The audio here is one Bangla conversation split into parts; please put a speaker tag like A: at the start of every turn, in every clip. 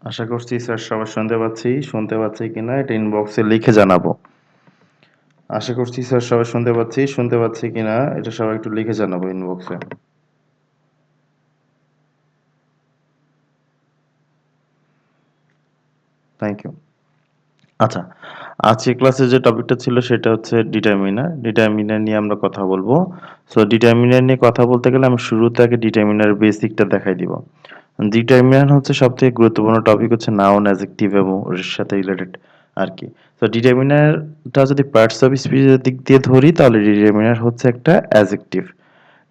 A: আশা করছি স্যার সবাই শুনতে পাচ্ছি কিনা এটা ইনবক্সে লিখে জানাবো। আশা করছি স্যার সবাই শুনতে পাচ্ছি কিনা এটা সবাই একটু লিখে জানাবো ইনবক্সে। Thank you. আচ্ছা, আজকে ক্লাসে যে টপিকটা ছিল সেটা হচ্ছে ডিটারমিনার। ডিটারমিনার নিয়ে আমরা কথা বলবো। সো ডিটারমিনার নিয়ে কথা বলতে গেলে আমি শুরুতে আগে ডিটারমিনারের বেসিকটা দেখাই দিব। ডিটারমিনার হচ্ছে সবথেকে গুরুত্বপূর্ণ টপিক হচ্ছে নাউন, অ্যাডজেক্টিভ এবং ওর সাথে রিলেটেড আরকি। তো ডিটারমিনারটা যদি পার্টস অফ স্পিচের দিক দিয়ে ধরি তাহলে ডিটারমিনার হচ্ছে একটা অ্যাডজেক্টিভ।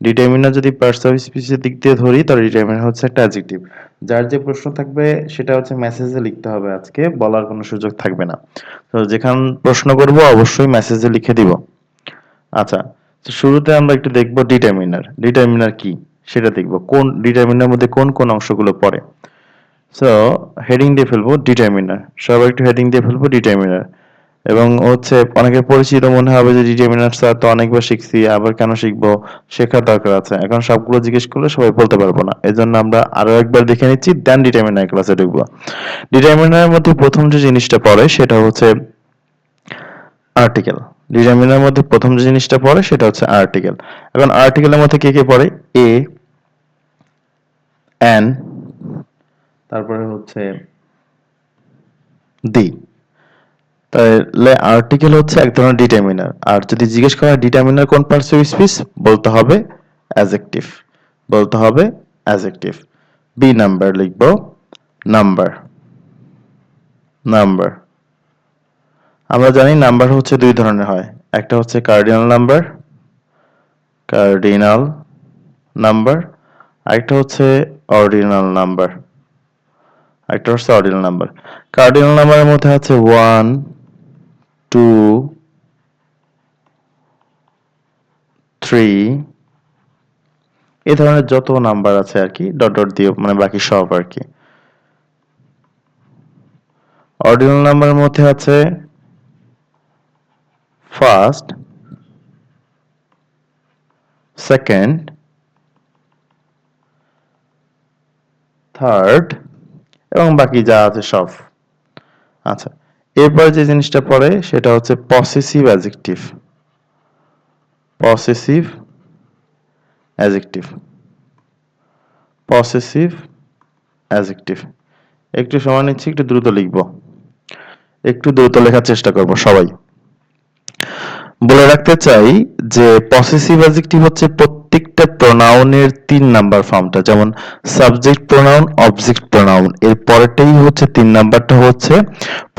A: ডিটারমিনার যদি পার্টস অফ স্পিচের দিক দিয়ে ধরি তাহলে ডিটারমিনার হচ্ছে একটা অ্যাডজেক্টিভ। যার যে প্রশ্ন থাকবে সেটা হচ্ছে মেসেজে লিখতে হবে, আজকে বলার কোনো সুযোগ থাকবে না। তো যেখান প্রশ্ন করব অবশ্যই মেসেজে লিখে দিব। আচ্ছা, তো শুরুতে আমরা একটু দেখব ডিটারমিনার। ডিটারমিনার কি সেটা দেখব। কোন ডিটারমিনার মধ্যে কোন কোন অংশগুলো পড়ে। সো হেডিং দিয়ে ফেলবো ডিটারমিনার। সবাই একটু হেডিং দিয়ে ফেলবো ডিটারমিনার। এবং হচ্ছে অনেকের পরিচিত মনে হবে যে ডিটারমিনার স্যার তো অনেকবার শিখছি, আবার কেন শিখবো, শেখার দরকার আছে। এখন সবগুলো জিজ্ঞেস করলে সবাই বলতে পারবো না, এজন্য আমরা আরো একবার দেখে নিচ্ছি, দেন ডিটারমিনার ক্লাসে ঢুকবো। ডিটারমিনারের মধ্যে প্রথম যে জিনিসটা পড়ে সেটা হচ্ছে আর্টিকেল। ডিটারমিনারের মধ্যে প্রথম যে জিনিসটা পড়ে সেটা হচ্ছে আর্টিকেল। এখন আর্টিকেলের মধ্যে কে কে পড়ে? এ, অ্যান, তারপরে হচ্ছে দি। তাহলে আর্টিকেল হচ্ছে এক ধরনের ডিটারমিনার। আর যদি জিজ্ঞেস করা হয় ডিটারমিনার কোন পার্টস অফ স্পিচ, বলতে হবে অ্যাজেক্টিভ। বলতে হবে অ্যাজেক্টিভ। বি নাম্বার লিখবো, নাম্বার। নাম্বার, আমরা জানি নাম্বার হচ্ছে দুই ধরনের হয়। একটা হচ্ছে কার্ডিনাল নাম্বার, কার্ডিনাল নাম্বার। আরেকটা হচ্ছে অর্ডিনাল নাম্বার। আরেকটা হচ্ছে অর্ডিনাল নাম্বার। কার্ডিনাল নাম্বারের মধ্যে আছে 1, 2, 3, এই ধরনের যত নাম্বার আছে আর কি, ডট ডট দিয়ে মানে বাকি সব আর কি। অর্ডিনাল নাম্বারের মধ্যে আছে ফার্স্ট, সেকেন্ড, থার্ড এবং বাকি যা আছে সব। আচ্ছা, এরপর যে জিনিসটা পড়ে সেটা হচ্ছে possessive adjective. Possessive adjective. Possessive adjective. একটু সময় নিচ্ছি, একটু দ্রুত লিখবো। একটু দ্রুত লেখার চেষ্টা করব সবাই। বলে রাখতে চাই যে পসেসিভ অ্যাডজেক্টিভ হচ্ছে প্রত্যেকটা প্রোনাউনের 3 নাম্বার ফর্মটা, যেমন সাবজেক্ট প্রোনাউন, অবজেক্ট প্রোনাউন, এর পরেরটাই হচ্ছে 3 নাম্বারটা হচ্ছে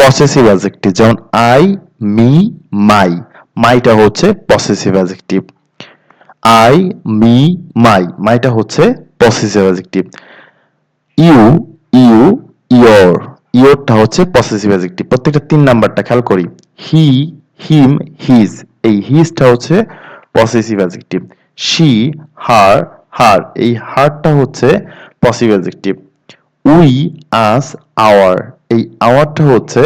A: পসেসিভ অ্যাডজেক্টিভ। যেমন আই, মি, মাই। মাইটা হচ্ছে possessive adjective. I, me, my. মাইটা হচ্ছে possessive adjective. You, you, your. ইয়োরটা হচ্ছে পসেসিভ অ্যাডজেক্টিভ। প্রত্যেকটা 3 নাম্বারটা খেয়াল করি। He, him, his. এই হিজটা হচ্ছে possessive adjective. She, her, her. এই হারটা হচ্ছে possessive adjective. We, us, our. এই আওয়ারটা হচ্ছে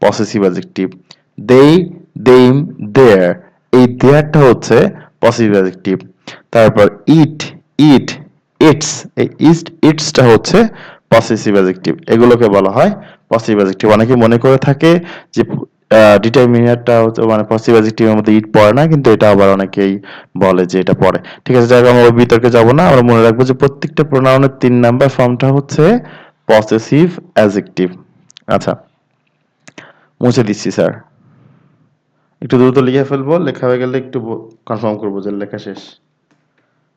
A: possessive adjective. They, them, their. এই দেয়ারটা হচ্ছে পসেসিভ অ্যাডজেক্টিভ। তারপর ইট, ইট, ইটস। এই ইটসটা হচ্ছে পসেসিভ অ্যাডজেক্টিভ। এগুলোকে বলা হয় পসেসিভ অ্যাডজেক্টিভ। অনেকে মনে করে থাকে যে ডিটারমিনারটা হচ্ছে মানে পসেসিভ অ্যাডজেক্টিভের মধ্যে ইট পড়ে না, কিন্তু এটা আবার অনেকেই বলে যে এটা পড়ে। ঠিক আছে, যাই হোক, আমরা বিতর্কে যাব না। আমরা মনে রাখবো যে প্রত্যেকটা প্রোনাউনের 3 নাম্বার ফর্মটা হচ্ছে পসেসিভ অ্যাডজেক্টিভ। আচ্ছা, মুছে দিচ্ছি স্যার। একটু দ্রুত লিখে ফেলবো, লেখা হয়ে গেলে একটু কনফার্ম করবো যে লেখা শেষ।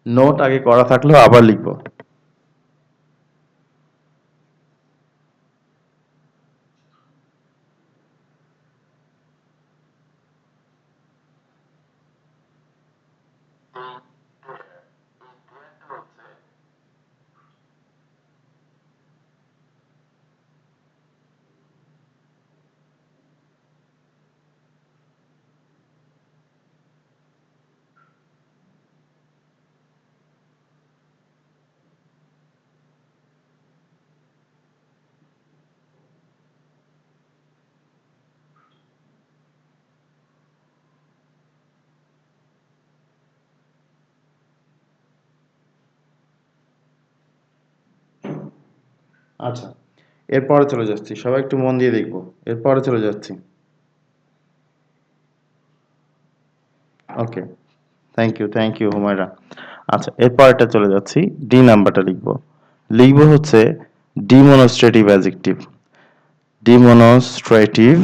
A: নোট আগে করা থাকলেও আবার লিখবো। আচ্ছা, এরপরে চলে যাচ্ছি, সবাই একটু মন দিয়ে দেখবো। এরপরে চলে যাচ্ছি। ওকে, থ্যাংক ইউ হুমায়রা। আচ্ছা, এরপরটা চলে যাচ্ছি, ডি নাম্বারটা লিখবো। লিখবো হচ্ছে ডিমনস্ট্রেটিভ অ্যাজেক্টিভ। ডিমনস্ট্রেটিভ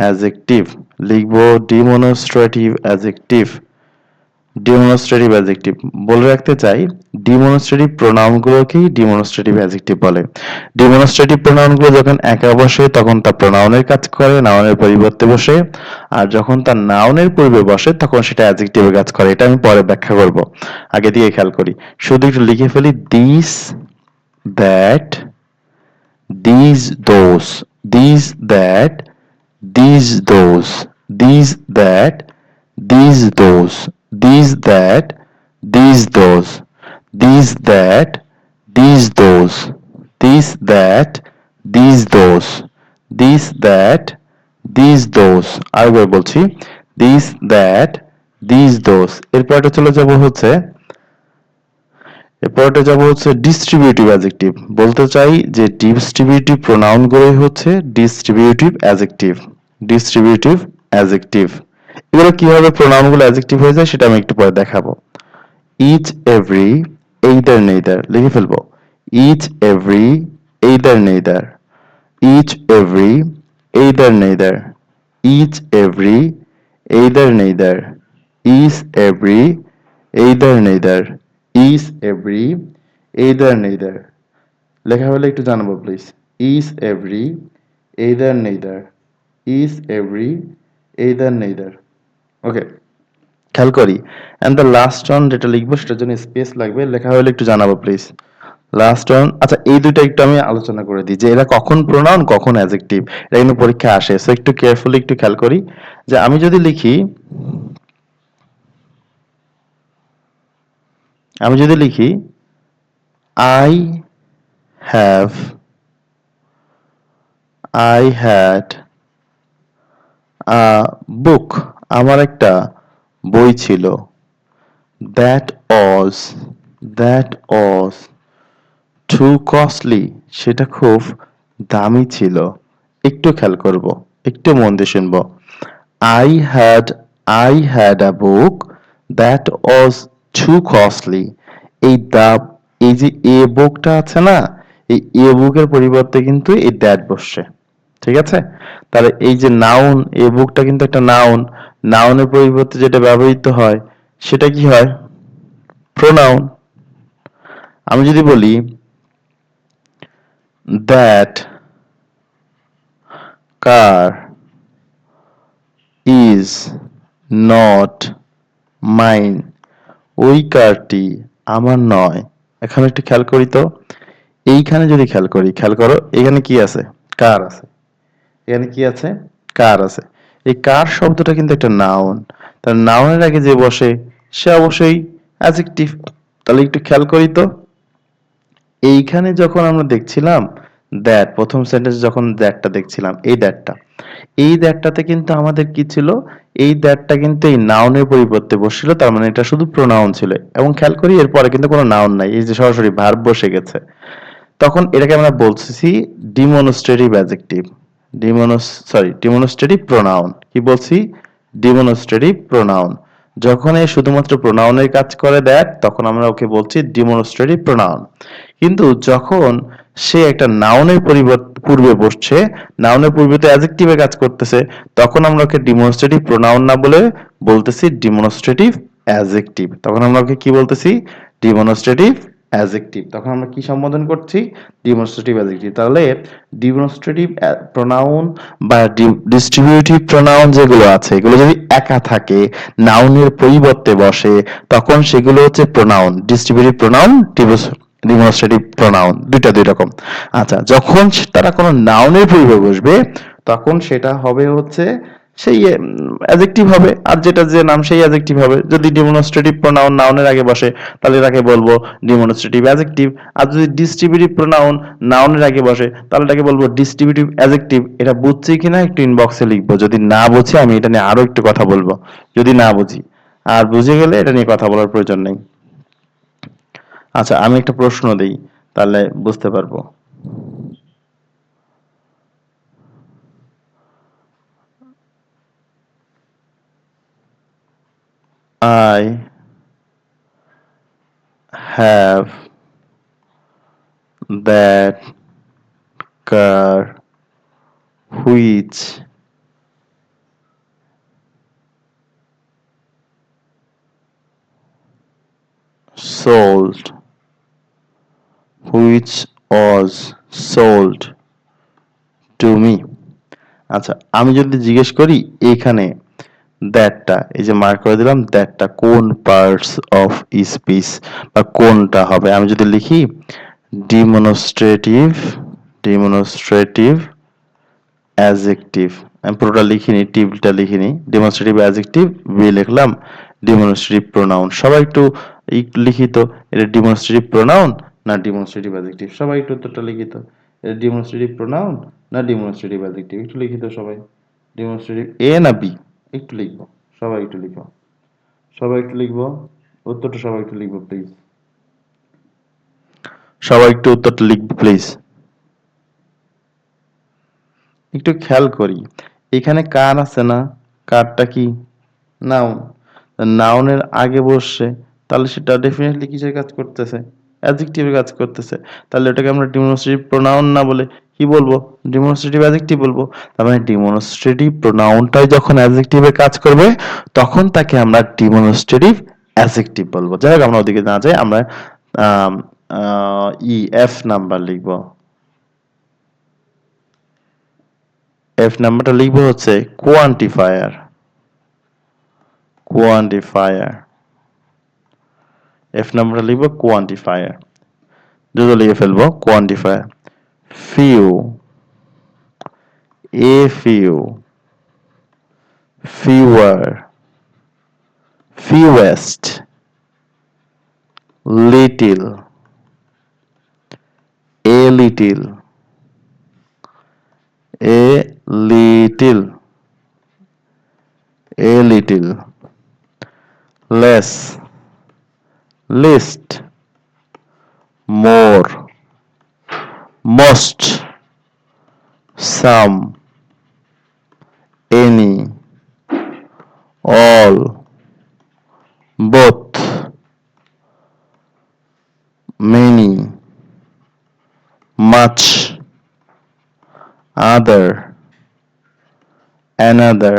A: অ্যাজেক্টিভ লিখবো, ডিমনস্ট্রেটিভ অ্যাজেক্টিভ। ডিমনস্ট্রেটিভ অ্যাডজেক্টিভ বলে রাখতে চাই, ডিমনস্ট্রেটিভ প্রোনাউনগুলোকেই ডিমনস্ট্রেটিভ অ্যাডজেক্টিভ বলে। ডিমনস্ট্রেটিভ প্রোনাউনগুলো যখন একা বসে তখন তা প্রোনাউনের কাজ করে, নাউনের পরিবর্তে বসে। আর যখন তা নাউনের পূর্বে বসে তখন সেটা অ্যাডজেক্টিভের কাজ করে। এটা আমি পরে ব্যাখ্যা করব, আগে দিয়ে খেয়াল করি। শুধু একটু লিখে ফেলি, this, that, these, those, these, that, these, those, these, that, these, those, these, that, these, those, these, that, these, those, these, that, these, those, these, that, these, those। আরেকবার বলছি, these, that, these, those। এরপরটা চলে যাব হচ্ছে, এরপরটা যাব হচ্ছে ডিস্ট্রিবিউটিভ অ্যাডজেক্টিভ। বলতে চাই যে ডিস্ট্রিবিউটিভ প্রোনাউনগুলোই হচ্ছে ডিস্ট্রিবিউটিভ অ্যাডজেক্টিভ। ডিস্ট্রিবিউটিভ অ্যাডজেক্টিভ এগুলো কিভাবে প্রোনাউনগুলো অ্যাডজেক্টিভ হয়ে যায় সেটা আমি একটু পরে দেখাবো। ইচ, এভরি, এইদার, নেইদার লিখে ফেলবো। Each, every, either, neither. Each, every, either, neither. Each, every, either, neither. Each, every, either, neither. Each every, either, neither. লেখা হলে একটু জানাবো please. Each every, either, neither. Each every, either, neither. Okay, খেয়াল করি। অ্যান্ড দ্য লাস্ট অন যেটা লিখবো সেটার জন্য স্পেস লাগবে, লেখা হলে একটু জানাবো প্লিজ। লাস্ট অন, আচ্ছা এই দুইটা একটু আমি আলোচনা করে দিই যে এরা কখন প্রোনাউন কখন অ্যাডজেক্টিভ, এটা কিন্তু পরীক্ষায় আসে। সো একটু কেয়ারফুলি একটু খেয়াল করি যে আমি যদি লিখি I have, I had a book, আমার একটা বই ছিল। That Aja, that Aja two costly, সেটা খুব দামি ছিল। একটু খেয়াল করব, একটু মন দিয়ে শুনবো। I had, I had a book that was two costly. এই দা, এই যে এ বুকটা আছে না, এই এ বুকের পরিবর্তে কিন্তু এই দ্যাট বসছে। ঠিক আছে, তাহলে এই যে নাউন, এ বুকটা কিন্তু একটা নাউন। নাউনের পরিবর্তে যেটা ব্যবহৃত হয় সেটা কি হয়? প্রোনাউন। আমি যদি বলি that car is not mine, ওই কারটি আমার নয়। এখানে একটু খেয়াল করি তো, এইখানে যদি খেয়াল করি, খেয়াল করো এখানে কি আছে? কার আছে। এখানে কি আছে? কার আছে। এই কার শব্দটা কিন্তু একটা নাউন। তার নাউনের আগে যে বসে সে অবশ্যই অ্যাডজেক্টিভ। তাহলে একটু খেয়াল করি তো, এইখানে যখন আমরা দেখছিলাম দ্যাট, প্রথম সেন্টেন্স যখন দ্যাটটা দেখছিলাম, এই দ্যাটটাতে কিন্তু আমাদের কি ছিল? এই দ্যাটটা কিন্তু এই নাউনের পরিবর্তে বসছিল, তার মানে এটা শুধু প্রোনাউন ছিল। এবং খেয়াল করি এরপরে কিন্তু কোনো নাউন নাই, এই যে সরাসরি ভার্ব বসে গেছে। তখন এটাকে আমরা বলছি ডিমনস্ট্রেটিভ অ্যাডজেক্টিভ। Demonstrative pronoun. কি বলছি? Demonstrative pronoun. যখন এ শুধুমাত্র প্রোনাউনের কাজ করে দ্যাট, তখন আমরা ওকে বলছি ডিমনস্ট্রেটিভ প্রোনাউন। কিন্তু যখন সে একটা নাউনের পূর্বে বসছে, নাউনের পূর্বে তো অ্যাডজেক্টিভে কাজ করতেছে, তখন আমরা ওকে ডিমনস্ট্রেটিভ প্রোনাউন না বলে বলতেছি ডিমনস্ট্রেটিভ অ্যাডজেক্টিভ। তখন আমরা ওকে কি বলতেছি? Demonstrative adjective. তখন আমরা কি সম্বোধন করছি? Demonstrative adjective. তাহলে ডিমনস্ট্রেটিভ প্রোনাউন বা ডিস্ট্রিবিউটিভ প্রোনাউন যেগুলো আছে, এগুলো যদি একা থাকে, নাউনের পরিবর্তে বসে, তখন সেগুলো হচ্ছে pronoun. Distributive pronoun, demonstrative pronoun, দুই রকম। আচ্ছা, যখন তারা কোনো নাউনের পূর্বে বসবে তখন সেটা হবে হচ্ছে সেই অ্যাডজেক্টিভ হবে, আর যেটা যে নাম সেই অ্যাডজেক্টিভ হবে। যদি ডেমনস্ট্রেটিভ প্রোনাউন নাউনের আগে বসে তাহলে তাকে বলবো ডেমনস্ট্রেটিভ অ্যাডজেক্টিভ। আর যদি ডিস্ট্রিবিউটিভ প্রোনাউন নাউনের আগে বসে তাহলে তাকে বলবো ডিস্ট্রিবিউটিভ অ্যাডজেক্টিভ। এটা বুঝছি কিনা একটু ইনবক্সে লিখবো, যদি না বুঝি আমি এটা নিয়ে আরো একটু কথা বলবো, যদি না বুঝি। আর বুঝে গেলে এটা নিয়ে কথা বলার প্রয়োজন নেই। আচ্ছা, আমি একটা প্রশ্ন দিই, তাহলে বুঝতে পারবো। I have that car which sold which was sold to me. আচ্ছা, আমি যদি জিজ্ঞেস করি এখানে দ্যাটটা, এই যে মার্ক করে দিলাম, দ্যাটটা কোন পার্টস অফ স্পিচ বা কোনটা হবে, আমি যদি লিখি ডিমনস্ট্রেটিভ ডিমনস্ট্রেটিভ অ্যাজেক্টিভ, আমি পুরোটা লিখিনি, টিভটা লিখিনি, ডেমনস্ট্রেটিভ অ্যাজেক্টিভ বি লিখলাম, ডেমনস্ট্রেটিভ প্রোনাউন। সবাই একটু লিখিত, এটা ডেমনস্ট্রেটিভ প্রোনাউন না ডেমনস্ট্রেটিভ অ্যাজেক্টিভ, সবাই একটু উত্তরটা লিখিত, এটা ডেমনস্ট্রেটিভ প্রোনাউন না ডেমনস্ট্রেটিভ অ্যাজেক্টিভ, একটু লিখিত সবাই, ডেমনস্ট্রেটিভ এ না বি, একটু লিখবো, সবাই একটু লিখবো, সবাই একটু লিখবো, উত্তরটা সবাই একটু লিখবো প্লিজ, সবাই একটু উত্তরটা লিখবো প্লিজ। একটু খেয়াল করি, এখানে কার আছে না, কারটা কি নাউন, নাউনের আগে বসছে, তাহলে সেটা ডেফিনেটলি কিসের কাজ করতেছে, অ্যাডজেক্টিভের কাজ করতেছে, তাহলে এটাকে আমরা ডেমনস্ট্রেটিভ প্রোনাউন না বলে কি বলবো, ডেমনস্ট্রেটিভ অ্যাডজেক্টিভ বলবো। তার মানে ডেমনস্ট্রেটিভ প্রোনাউনটাই যখন অ্যাডজেক্টিভের কাজ করবে তখন তাকে আমরা ডেমনস্ট্রেটিভ অ্যাডজেক্টিভ বলবো। যাই হোক, আমরা ওদিকে না যাই, আমরা এফ নাম্বার লিখবো, এফ নাম্বারটা লিখবো হচ্ছে কোয়ান্টিফায়ার, কোয়ান্টিফায়ার, এফ নাম্বারটা লিখবো কোয়ান্টিফায়ার, দ্রুত লিখে ফেলবো quantifier. Few, a few, fewer, fewest, little, a little, a little, a little, less, least, more, most, some, any, all, both, many, much, other, another,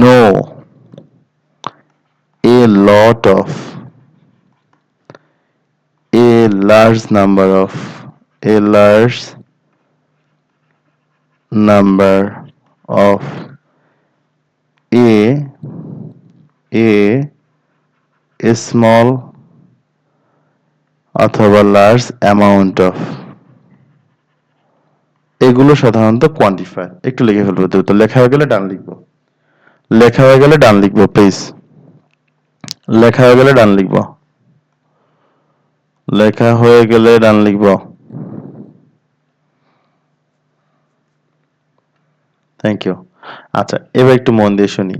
A: no, a lot of, a large number of, a large number of, a small অথবা লার্জ অ্যামাউন্ট অফ, এগুলো সাধারণত কোয়ান্টিফায়ার। একটু লিখে ফেলবো দ্রুত, লেখা হয়ে গেলে ডান লিখবো, লেখা হয়ে গেলে ডান লিখবো প্লিজ, লেখা হয়ে গেলে ডান লিখবো, লেখা হয়ে গেলে ডান লিখবো, থ্যাংক ইউ। আচ্ছা, এবার একটু মন দিয়ে শুনি,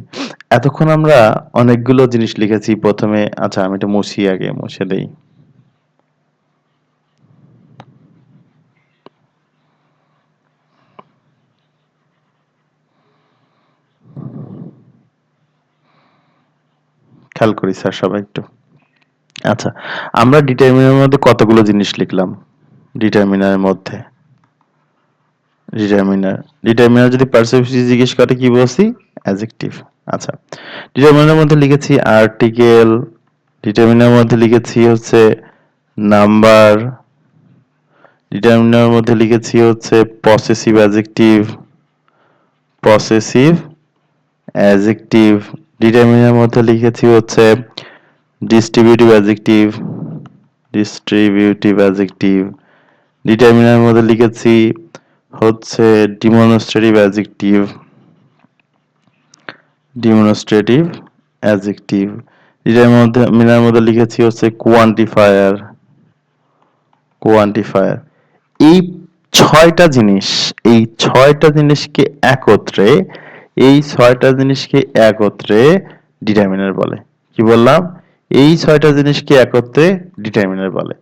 A: এতক্ষণ আমরা অনেকগুলো জিনিস লিখেছি প্রথমে। আচ্ছা, আমি এটা মুছি, আগে মুছে দেই। খেয়াল করি স্যার সবাই একটু। আচ্ছা, আমরা ডিটারমিনারের মধ্যে কতগুলো জিনিস লিখলাম, ডিটারমিনারের মধ্যে, ডিটারমিনার, ডিটারমিনার যদি পার্সিভিটি জিজ্ঞেস করে কি বলছি, অ্যাডজেক্টিভ। আচ্ছা, ডিটারমিনারের মধ্যে লিখেছি আর্টিকেল, ডিটারমিনারের মধ্যে লিখেছি হচ্ছে নাম্বার, ডিটারমিনারের মধ্যে লিখেছি হচ্ছে পসেসিভ অ্যাডজেক্টিভ, পসেসিভ অ্যাডজেক্টিভ, ডিটারমিনারের মধ্যে লিখেছি হচ্ছে ডিস্ট্রিবিউটিভ অ্যাডজেক্টিভ, ডিস্ট্রিবিউটিভ অ্যাডজেক্টিভ, ডিটারমিনারের মধ্যে লিখেছি হচ্ছে ডিমনস্ট্রেটিভ অ্যাডজেক্টিভ, ডিমনস্ট্রেটিভ অ্যাডজেক্টিভ, ডিটারমিনারের মধ্যে লিখেছি হচ্ছে কোয়ান্টিফায়ার, কোয়ান্টিফায়ার। এই ছয়টা জিনিস, এই ছয়টা জিনিসকে একত্রে, এই ছয়টা জিনিসকে একত্রে ডিটারমিনার বলে। কি বললাম? এই 6টা জিনিসকে একত্রে ডিটারমিনার বলে।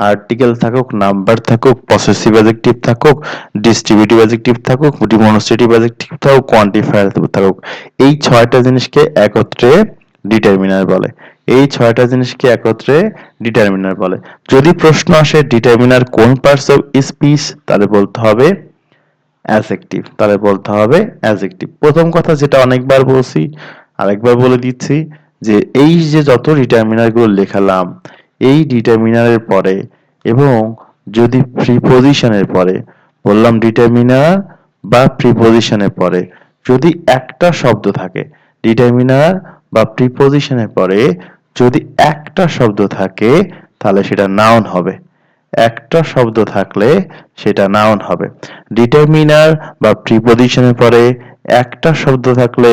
A: আর্টিকেল থাকুক, নাম্বার থাকুক, পসেসিভ অ্যাডজেক্টিভ থাকুক, ডিস্ট্রিবিউটিভ অ্যাডজেক্টিভ থাকুক, ডেমনস্ট্রেটিভ অ্যাডজেক্টিভ থাকুক, কোয়ান্টিফায়ার থাকুক, এই 6টা জিনিসকে একত্রে ডিটারমিনার বলে। এই 6টা জিনিসকে একত্রে ডিটারমিনার বলে। যদি প্রশ্ন আসে ডিটারমিনার কোন পার্টস অফ স্পিচ, তাহলে বলতে হবে অ্যাডজেক্টিভ, তাহলে বলতে হবে অ্যাডজেক্টিভ। প্রথম কথা যেটা অনেকবার বলছি, আরেকবার বলে দিচ্ছি, যে এই যে যত ডিটারমিনার গুলো লেখালাম, এই ডিটারমিনারের পরে এবং যদি প্রিপোজিশনের পরে, বললাম ডিটারমিনার বা প্রিপোজিশনের পরে যদি একটা শব্দ থাকে, ডিটারমিনার বা প্রিপোজিশনের পরে যদি একটা শব্দ থাকে, তাহলে সেটা নাউন হবে। একটা শব্দ থাকলে সেটা নাউন হবে। ডিটারমিনার বা প্রিপোজিশনের পরে একটা শব্দ থাকলে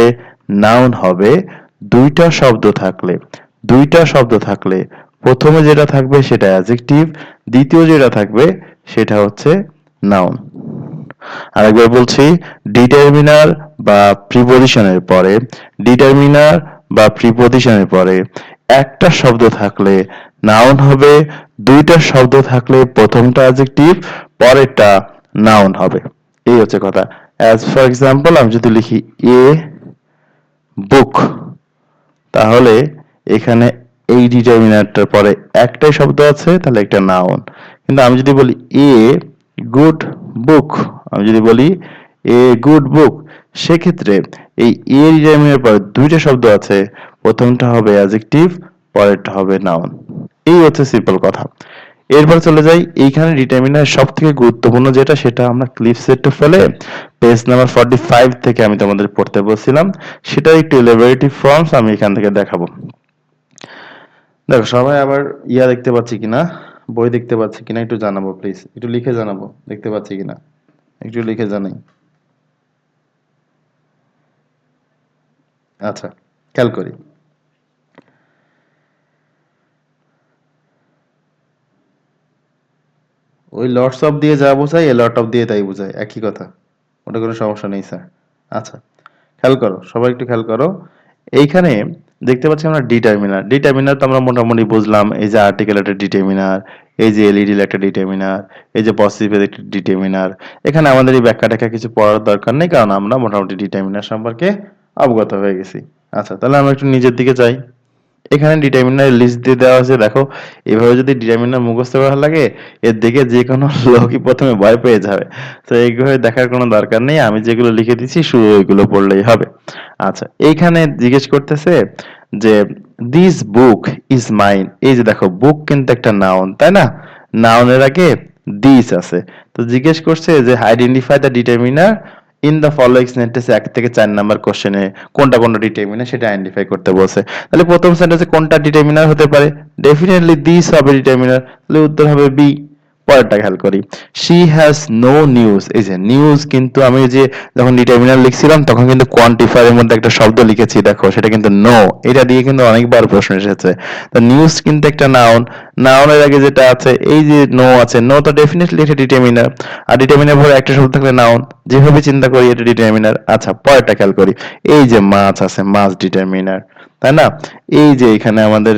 A: নাউন হবে। দুইটা শব্দ থাকলে প্রথমে যেটা থাকবে সেটা অ্যাডজেক্টিভ, দ্বিতীয় যেটা থাকবে সেটা হচ্ছে নাউন। আরেকবার বলছি, ডিটারমিনার বা প্রিপোজিশনের পরে ডিটারমিনার বা প্রিপোজিশনের পরে একটা শব্দ থাকলে নাউন হবে, দুইটা শব্দ থাকলে প্রথমটা অ্যাডজেক্টিভ, পরেরটা নাউন হবে। এই হচ্ছে কথা। অ্যাজ ফর এক্সাম্পল, আমি যদি লিখি এ বুক, তাহলে এখানে এই ডিটারমিনারটার পরে একটাই শব্দ আছে, তাহলে একটা নাউন। কিন্তু আমি যদি বলি এ গুড বুক, আমি যদি বলি এ গুড বুক, সেক্ষেত্রে এই এ ডিটারমিনার পরে দুইটা শব্দ আছে, প্রথমটা হবে অ্যাডজেক্টিভ, পরেরটা হবে নাউন। এই হচ্ছে সিম্পল কথা। এরপর চলে যাই, এইখানে ডিটারমিনার সব থেকে গুরুত্বপূর্ণ যেটা, সেটা আমরা ক্লিপ সেট ফেলে পেজ নাম্বার 45 থেকে আমি তোমাদের পড়তে বলছিলাম, সেটা একটু এলাবোরেটিভ ফর্মস আমি এখান থেকে দেখাবো। দেখো সবাই আবার দেখতে পাচ্ছি কিনা, বই দেখতে পাচ্ছি কিনা একটু জানাবো প্লিজ, একটু লিখে জানাবো দেখতে পাচ্ছি কিনা, একটু লিখে জানাই। আচ্ছা, খেয়াল করি। ওই লটস অফ দিয়ে যা বোঝায় এ লট অফ দিয়ে তাই বোঝায়, একই কথা, ওটা কোনো সমস্যা নেই স্যার। আচ্ছা, খেয়াল করো, সবাই একটু খেয়াল করো। এইখানে দেখতে পাচ্ছি আমরা ডিটারমিনার। ডিটারমিনার তো আমরা মোটামুটি বুঝলাম, এই যে আর্টিকেল একটা ডিটারমিনার, এই যে এলইডি একটা ডিটারমিনার, এই যে পসিটিভ একটা ডিটারমিনার। এখানে আমাদের এই ব্যাখ্যা টাখ্যা কিছু পড়ার দরকার নেই, কারণ আমরা মোটামুটি ডিটারমিনার সম্পর্কে অবগত হয়ে গেছি। আচ্ছা, তাহলে আমরা একটু নিজের দিকে যাই। এখানে ডিটারমিনার লিস্ট দিয়ে দেওয়া আছে, দেখো এভাবে যদি ডিটারমিনার মুখস্থ করা লাগে, এর দিকে যে কোনো লোকই প্রথমে ভয় পেয়ে যাবে। তো এইগুলো দেখার কোনো দরকার নেই, আমি যেগুলো লিখে দিচ্ছি শুধু ওইগুলো পড়লেই হবে। আচ্ছা, এইখানে জিজ্ঞেস করতেছে যে দিস বুক ইজ মাইন। এই যে দেখো, বুক কিন্তু একটা নাউন, তাই না? নাউনের আগে দিস আছে। তো জিজ্ঞেস করছে যে identify the determiner in the following sentence, 1 থেকে 4 নাম্বার কোশ্চেনে কোনটা কোনটা ডিটারমিনার সেটা আইডেন্টিফাই করতে বলছে। তাহলে প্রথম সেন্টেন্সে কোনটা ডিটারমিনার হতে পারে? ডেফিনেটলি দিস হবে ডিটারমিনার, তাহলে উত্তর হবে বি। পরেরটা খেয়াল করি, শি হ্যাজ নো নিউজ। এই যে নিউজ, কিন্তু আমি যে যখন ডিটারমিনার লিখছিলাম তখন কিন্তু কোয়ান্টিফায়ার এর মধ্যে একটা শব্দ লিখেছি, দেখো সেটা কিন্তু নো, এটা দিয়ে কিন্তু অনেকবার প্রশ্ন এসেছে। তো নিউজ কিন্তু একটা নাউন, নাউনের আগে যেটা আছে এই যে নো আছে, নো তো ডেফিনেটলি এটা ডিটারমিনার, আর ডিটারমিনার পরে একটা শব্দ থাকলে নাউন, যেভাবে চিন্তা করি এটা ডিটারমিনার। আচ্ছা, পরেরটা খেয়াল করি, এই যে মাছ আছে, মাছ ডিটারমিনার, তাই না? এই যে এখানে আমাদের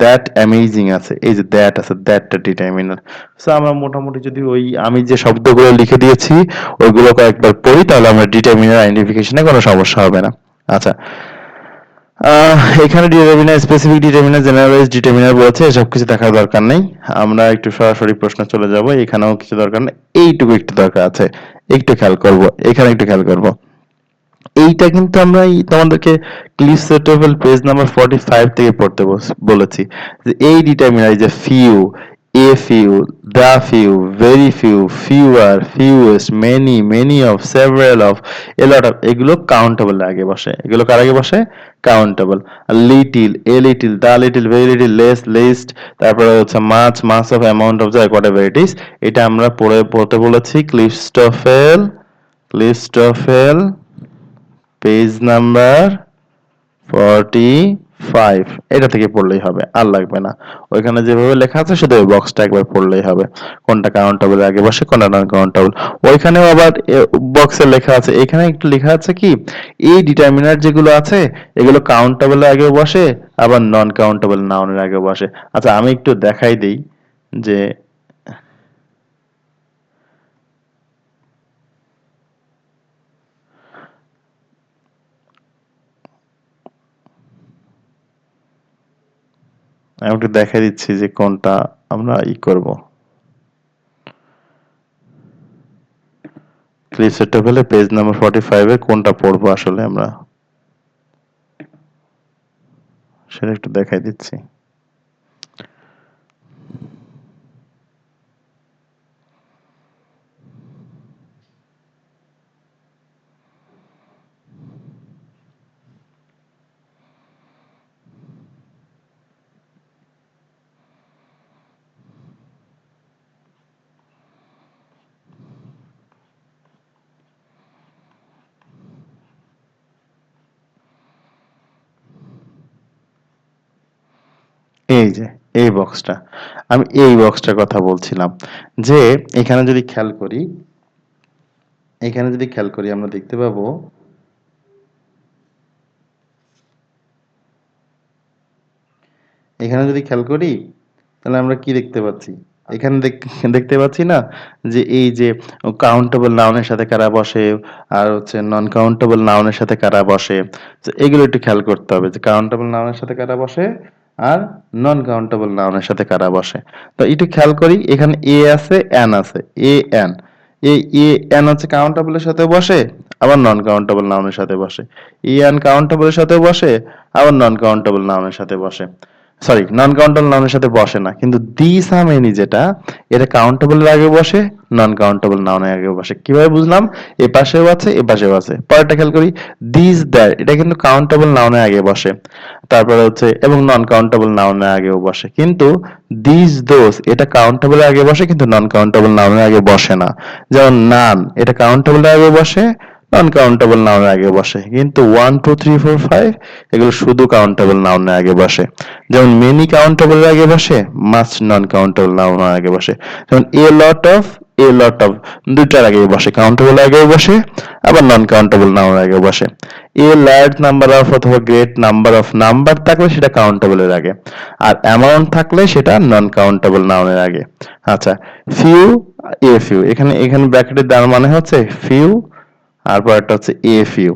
A: দ্যাট অ্যামেজিং আছে, এই যে দ্যাট আছে, দ্যাটটা ডিটারমিনার। সো আমরা মোটামুটি যদি ওই আমি যে শব্দগুলো লিখে দিয়েছি ওইগুলো কয়েকবার পড়ি, তাহলে আমরা ডিটারমিনার আইডেন্টিফিকেশনে কোনো সমস্যা হবে না। আচ্ছা, এখানে determiner, specific determiner, generalise determiner বলছে, এসব কিছু দেখার দরকার নেই। আমরা একটু সরাসরি প্রশ্ন চলে যাব, এখানেও কিছু দরকার নেই, এইটুকু একটু দরকার আছে, একটু খেয়াল করব, এখানে একটু খেয়াল করব। এইটা কিন্তু আমরা তোমাদেরকে ক্লিপ সেটেবল পেজ নাম্বার 45 থেকে পড়তে বলেছি, যে এই ডিটারমিনার, এই যে few, a few, the few, very few, fewer, fewest, many, many of, several of, a lot of, এগুলো কাউন্টেবল আগে বসে। এগুলো কার আগে বসে? Countable. Little, a little, the little, very little, less, least, তারপরে হচ্ছে much, much of, amount of, whatever it is. এটা আমরা পড়তে বলেছি ক্লিপস্টফেল, ক্লিপস্টফেল পেজ নাম্বার 45 5 এটা থেকে পড়লেই হবে, আর লাগবে না। ওইখানে যেভাবে লেখা আছে শুধু ওই বক্সটা একবার পড়লেই হবে, কোনটা কাউন্টেবল আগে বসে কোনটা নন কাউন্টেবল। ওইখানেও আবার বক্সে লেখা আছে, এখানে একটু লেখা আছে কি এই ডিটারমিনার যেগুলো আছে এগুলো কাউন্টেবল আগে বসে আবার নন কাউন্টেবল নাউনের আগে বসে। আচ্ছা আমি একটু দেখাই দিই যে আমি একটু দেখাই দিচ্ছি যে কোনটা আমরা করব। ক্লিপ সেটআপ হলে পেজ নাম্বার 45 এ কোনটা পড়বো আসলে আমরা সেটা একটু দেখাই দিচ্ছি। এই যে এই বক্সটা, আমি এই বক্সটার কথা বলছিলাম যে এখানে যদি খেয়াল করি, এখানে যদি খেয়াল করি আমরা দেখতে পাবো এখানে যদি খেয়াল করি তাহলে আমরা কি দেখতে পাচ্ছি, এখানে দেখতে পাচ্ছি না যে এই যে কাউন্টেবল নাউনের সাথে কারা বসে আর হচ্ছে নন কাউন্টেবল নাউনের সাথে কারা বসে। তো এগুলো একটু খেয়াল করতে হবে যে কাউন্টেবল নাউনের সাথে কারা বসে আর নন কাউন্টেবল নাউনের সাথে কারা বসে। তো একটু খেয়াল করি এখানে এ আছে এন আছে, এ এন, এই এ এন হচ্ছে কাউন্টেবলের সাথে বসে আবার নন কাউন্টেবল নাউনের সাথে বসে, ই এন কাউন্টেবলের সাথে বসে আবার নন কাউন্টেবল নাউনের সাথে বসে, সরি নন কাউন্টেবল নাউনের সাথে বসে না, কিন্তু দিস আ মেনি যেটা এটা কাউন্টেবল এর আগে বসে নন কাউন্টেবল নাউনের আগে বসে। কিভাবে বুঝলাম? এ পাশেও আছে এ পাশেও আছে। পরেরটা খেয়াল করি দিস দ্যাট এটা কিন্তু কাউন্টেবল নাউনের আগে বসে, তারপরে হচ্ছে এবং নন কাউন্টেবল নাউনের আগেও বসে, কিন্তু দিস দোস এটা কাউন্টেবল এর আগে বসে কিন্তু নন কাউন্টেবল নাউনের আগে বসে না। যেমন নান এটা কাউন্টেবল এর আগে বসে নন কাউন্টেবল নাউনের আগে বসে, কিন্তু 1 2 3 4 5 এগুলো শুধু কাউন্টেবল নাউনের আগে বসে। যেমন মেনি কাউন্টেবল এর আগে বসে, মাচ নন কাউন্টেবল নাউনের আগে বসে। যেমন এ লট অফ দুইটার আগে বসে, কাউন্টেবল আগেও বসে আবার নন কাউন্টেবল নাউনের আগে বসে। এ লার্জ নাম্বার অফ অথবা গ্রেট নাম্বার অফ নাম্বার থাকলে সেটা কাউন্টেবল এর আগে, আর অ্যামাউন্ট থাকলে সেটা নন কাউন্টেবল নাউনের আগে। আচ্ছা ফিউ, এ ফিউ, এখানে এখানে ব্র্যাকেটের দ্বারা মানে হচ্ছে ফিউ আর পরেরটা হচ্ছে এ ফিউ,